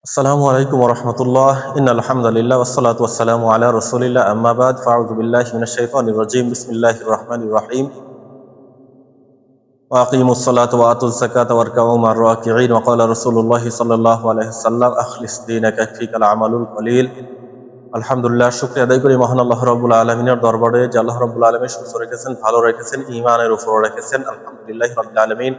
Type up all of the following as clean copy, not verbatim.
আসসালামু আলাইকুম ওয়া রাহমাতুল্লাহ। ইন্নাল হামদালিল্লাহ ওয়াসসালাতু ওয়াসসালামু আলা রাসূলিল্লাহ আম্মা বাদ ফাআউযু বিল্লাহি মিনাশ শাইতানির রাজীম। বিসমিল্লাহির রাহমানির রাহিম। ওয়া আকিমুস সালাতা ওয়া আতুজ যাকাতা ওয়ারকাউ মা'র রাকিঈন। ওয়া ক্বালা রাসূলুল্লাহি সাল্লাল্লাহু আলাইহি ওয়াসাল্লাম আখলিস দীনাকা ইয়াকফিকাল আমালুল কলিল। আলহামদুলিল্লাহ, শুকরিয়া আদায় করি মহান আল্লাহ রাব্বুল আলামিনের দরবারে যে আল্লাহ রাব্বুল আলামিন সুস্থ রেখেছেন, ভালো রেখেছেন, ঈমানের উপর রেখেছেন। আলহামদুলিল্লাহি রাব্বিল আলামিন।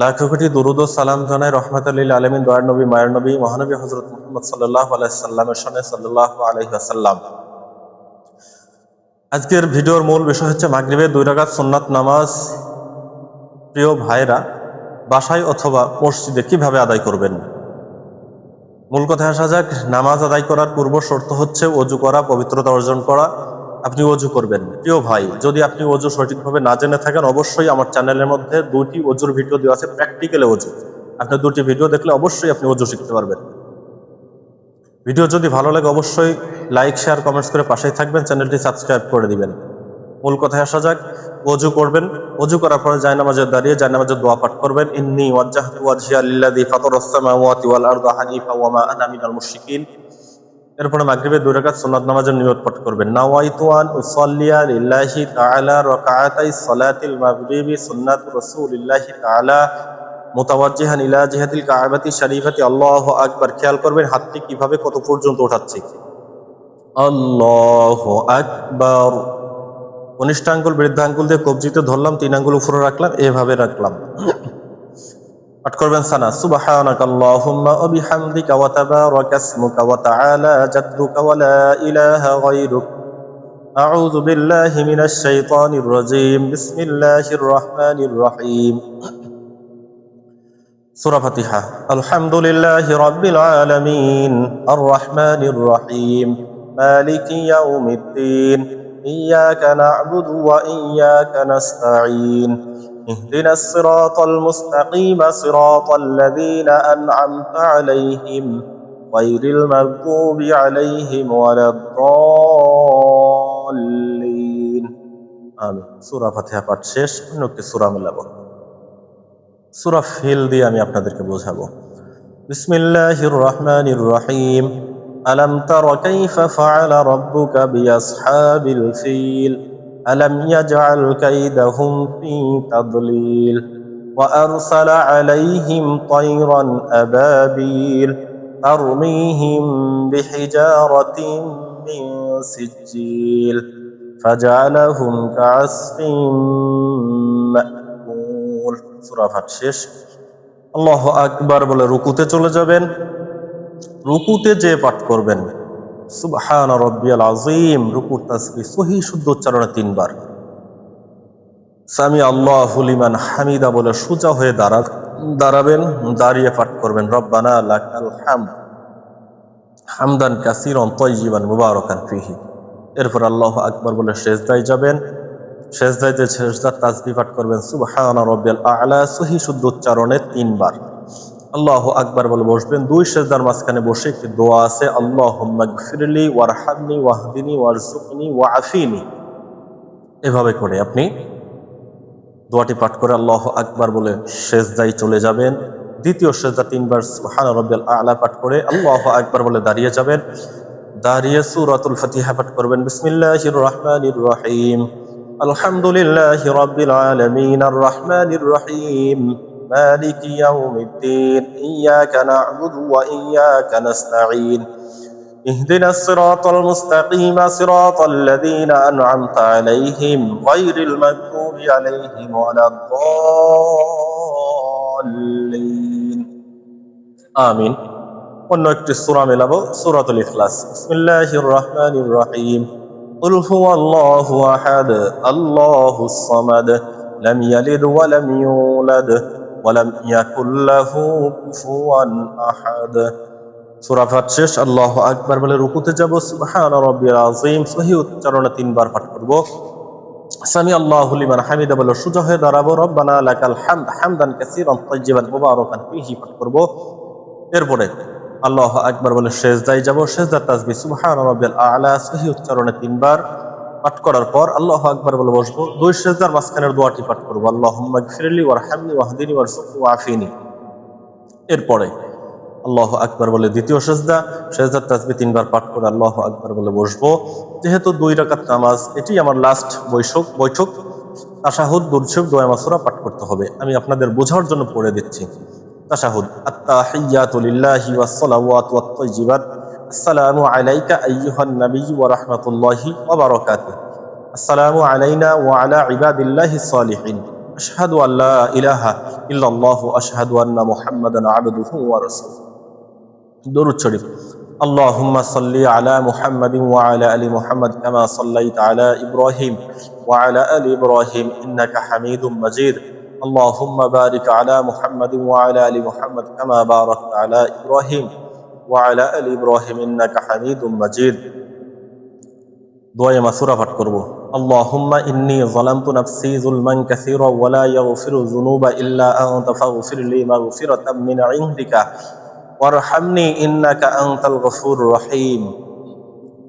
লাখো কোটি দুরুদ ও সালাম জানাই রহমাতুল লিল আলামিন, দয়ার নবী, মায়ের নবী, মহানবী হযরত মুহাম্মদ সাল্লাল্লাহু আলাইহি সাল্লামের শানে সাল্লাল্লাহু আলাইহি ওয়াসাল্লাম। আজকের ভিডিওর মূল বিষয় হচ্ছে মাগরিবের 2 রাকাত সুন্নাত নামাজ প্রিয় ভাইরা বাসায় অথবা মসজিদে কিভাবে আদায় করবেন। মূল কথা আসা যাক। নামাজ আদায় করার পূর্ব শর্ত হচ্ছে ওযু করা, পবিত্রতা অর্জন করা। আপনি ওযু করবেন। প্রিয় ভাই, যদি আপনি ওযু সঠিকভাবে না জেনে থাকেন, অবশ্যই আমার চ্যানেলের মধ্যে 2টি ওযুর ভিডিও দেওয়া আছে, প্র্যাকটিক্যালে ওযু। আপনি 2টি ভিডিও দেখলে অবশ্যই আপনি ওযু শিখতে পারবেন। ভিডিও যদি ভালো লাগে অবশ্যই লাইক, শেয়ার, কমেন্টস করে পাশেই থাকবেন, চ্যানেলটি সাবস্ক্রাইব করে দিবেন। মূল কথায় আসা যাক। ওযু করবেন। ওযু করার পরে জায়নামাজে দাঁড়িয়ে জায়নামাজের দোয়া পাঠ করবেন। ইন্নী ওয়াজ্জাহতু ওয়াজহিয়া লিল্লাযী ফাতারাস সামাওয়াতি ওয়াল আরদা হানিফা ওয়া মা আনা মিনাল মুশরিকিন। এরপরে মাগরিবের 2 রাকাত সুন্নাত নামাজের নিয়ত পাঠ করবেন। নাওয়াইতু আন উসাল্লিয়া লিল্লাহি তাআলা রাকাআতাইস সালাতিল মাগরিবি সুন্নাতু রাসূলিল্লাহি তাআলা মুতাওয়াজ্জিহান ইলা জিহাতিল কাবাতি শরীফাতি। আল্লাহু আকবার। খেয়াল করবেন হাতটি কিভাবে কত পর্যন্ত ওঠাচ্ছি। আল্লাহু আকবার। কনিষ্ঠ আঙ্গুল বৃদ্ধা আঙ্গুল দিয়ে কবজিতে ধরলাম, 3 আঙ্গুল উপরে রাখলাম, এভাবে রাখলাম। পাঠ করবেন সানা সুবহানাকাল্লাহুম্মা ওয়া বিহামদিকা ওয়া তাবারাকা ইসমুকা ওয়া তাআলা জাদ্দুকা ওয়া লা ইলাহা গায়রুক। আউযু বিল্লাহি মিনাশ শাইতানির রাজীম। বিসমিল্লাহির রহমানির রহিম। সূরা ফাতিহা। আলহামদুলিল্লাহি রাব্বিল আলামিন আর রহমানির রহিম মালিকি ইয়াউমিদ্দিন ইয়্যাকা না'বুদু ওয়া ইয়্যাকা নাস্তাঈন اهدنا الصراط المستقيم صراط الذين أنعمت عليهم غير المغضوب عليهم ولا الضالين آمين। সূরা ফাতিহা পাঠ শেষ। অন্য একটি সূরা মিলাবো। সূরা ফিল দিয়ে আমি আপনাদেরকে বোঝাবো। বিসমিল্লাহির রহমানির রহিম। আলাম তারা কাইফা ফাআলা রাব্বুকা বিআসহাবিল ফিল ألم يجعل كيدهم في تضليل وأرسل عليهم طيرا أبابيل ترميهم بحجارة من سجيل فجعلهم كعصف مأكول। সূরা ফাতিহা শেষ। আল্লাহু আকবার বলে রুকুতে চলে যাবেন। রুকুতে যে পাঠ করবেন সুবহান রাব্বিয়াল আযীম, রুকুর তাসবিহ সহিহ শুদ্ধ উচ্চারণে 3 বার। সামি আল্লাহু লিমান হামিদা বলে সোজা হয়ে দাঁড়াবেন। দাঁড়িয়ে পাঠ করবেন রব্বানা লাকাল হামদ হামদান কাসীরান তাইয়িবান মুবারাকান ফীহি। এরপর আল্লাহু আকবার বলে সিজদায় যাবেন। সিজদাতে সিজদার তাসবিহ পাঠ করবেন সুবহান রাব্বিয়াল আ'লা সহিহ শুদ্ধ উচ্চারণে 3 বার। আল্লাহু আকবার বলে বসবেন। 2 সিজদার মাঝখানে বসে একটি দোয়া আছে, আল্লাহুম্মা গফিরলি ওয়ারহামনি ওয়াহদিনি ওয়ারযুকনি ওয়াআফিনি। এভাবে করে আপনি দোয়াটি পাঠ করে আল্লাহু আকবার বলে সিজদায় চলে যাবেন। দ্বিতীয় সিজদা 3 বার সুবহান রাব্বিয়াল আ'লা পাঠ করে আল্লাহু আকবার বলে দাঁড়িয়ে যাবেন। দাঁড়িয়ে সূরাতুল ফাতিহা পাঠ করবেন। বিসমিল্লাহির রহমানির রহিম। আলহামদুলিল্লাহি রাব্বিল আলামিন আর রহমানির রহিম مالك يوم الدين إياك نعبد وإياك نستعين اهدنا الصراط المستقيم صراط الذين أنعمت عليهم غير المغضوب عليهم ولا الضالين آمين। অন্য একটি সূরা মেলাবো, সূরাতুল ইখলাস। বিসমিল্লাহির রহমানির রহিম। قل هو الله أحد الله الصمد لم يلد ولم يولد ওয়ালাম ইয়াকুল লাহু কুফুয়ান আহাদ। সূরা ফাতিহা শেষ। আল্লাহু আকবার বলে রুকুতে যাব। সুবহান রাব্বিয়াল আযীম সহিহ উচ্চারণে 3 বার পাঠ করব। সামি আল্লাহু লিমান হামিদা বলে সোজা হয়ে দাঁড়াবো। রব্বানা লাকাল হামদ হামদান কাসীরান তাইয়িবান মুবারাকান ফীহি পাঠ করব। এরপরে আল্লাহু আকবার বলে সিজদায় যাব। সিজদার তাসবিহ সুবহান রাব্বিয়াল আ'লা সহিহ উচ্চারণে 3 বার পাঠ করার পর আল্লাহু আকবার বলে বসবো। 2 সিজদার মাঝখানের দোয়াটি পাঠ করব, আল্লাহুম্মা গফিরলি ওয়ারহামনি ওয়াহদিনি ওয়ারযুকনি ওয়াআফিনি। এরপরে আল্লাহু আকবার বলে দ্বিতীয় সেজদা, সেজদার তাসবিহ 3 বার পাঠ করে আল্লাহু আকবার বলে বসবো। যেহেতু 2 রাকাত নামাজ, এটি আমার লাস্ট বৈঠক। তাশাহুদ, দুরূদ শরীফ, দোয়া মাসুরা পাঠ করতে হবে। আমি আপনাদের বোঝার জন্য পড়ে দিচ্ছি। তাশাহুদ: আত-তাহিয়াতু লিল্লাহি ওয়াস সালাওয়াতু ওয়াত তাইয়্যিবাত, আসসালামু আলাইকা আইয়ুহান নাবিয়্যু ওয়া রাহমাতুল্লাহি ওয়া বারাকাতুহু, আসসালামু আলাইনা ওয়া আলা ইবাদিল্লাহিস সালিহিন, আশহাদু আল্লা ইলাহা ইল্লাল্লাহু আশহাদু আন্না মুহাম্মাদান আবদুহু ওয়া রাসূলুহু। দরুদ শরীফ: আল্লাহুম্মা সাল্লি আলা মুহাম্মাদিন ওয়া আলা আলি মুহাম্মাদ কামা সাল্লাইতা আলা ইব্রাহিম ওয়া আলা আলি ইব্রাহিম ইন্নাকা হামিদুম মাজিদ। আল্লাহুম্মা বারিক আলা মুহাম্মাদিন ওয়া আলা আলি মুহাম্মাদ কামা বারাকতা আলা ইব্রাহিম ওয়া আলা আলি ইব্রাহিম ইন্নাকা হামিদুম মাজিদ। দোয়া মাসুরা পাঠ করব। আল্লাহুম্মা ইন্নী যালামতু নাফসি যুলমান কাসীরা ওয়া লা ইয়াগফিরু যুনুবা ইল্লা আনতা ফাগফিরলি মাগফিরাতাম মিন ইনদিকা ওয়ারহামনি ইন্নাকা আনতাল গফুরুর রহিম।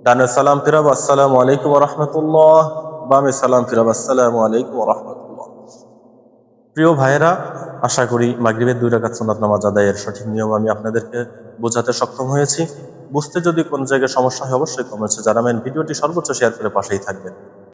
ডানে সালাম ফিরাব, আসসালামু আলাইকুম ওয়া রাহমাতুল্লাহ। বামে সালাম ফিরাব, আসসালামু আলাইকুম ওয়া রাহমাতুল্লাহ। প্রিয় ভাইয়েরা, আশা করি মাগরিবের 2 রাকাত সুন্নাত নামাজ আদায়ের সঠিক নিয়ম আমি আপনাদেরকে বোঝাতে সক্ষম হয়েছি। বুঝতে যদি কোন জায়গায় সমস্যা হয় অবশ্যই কমেন্টে জানাবেন। ভিডিওটি সর্বোচ্চ শেয়ার করে পাশেই থাকবেন।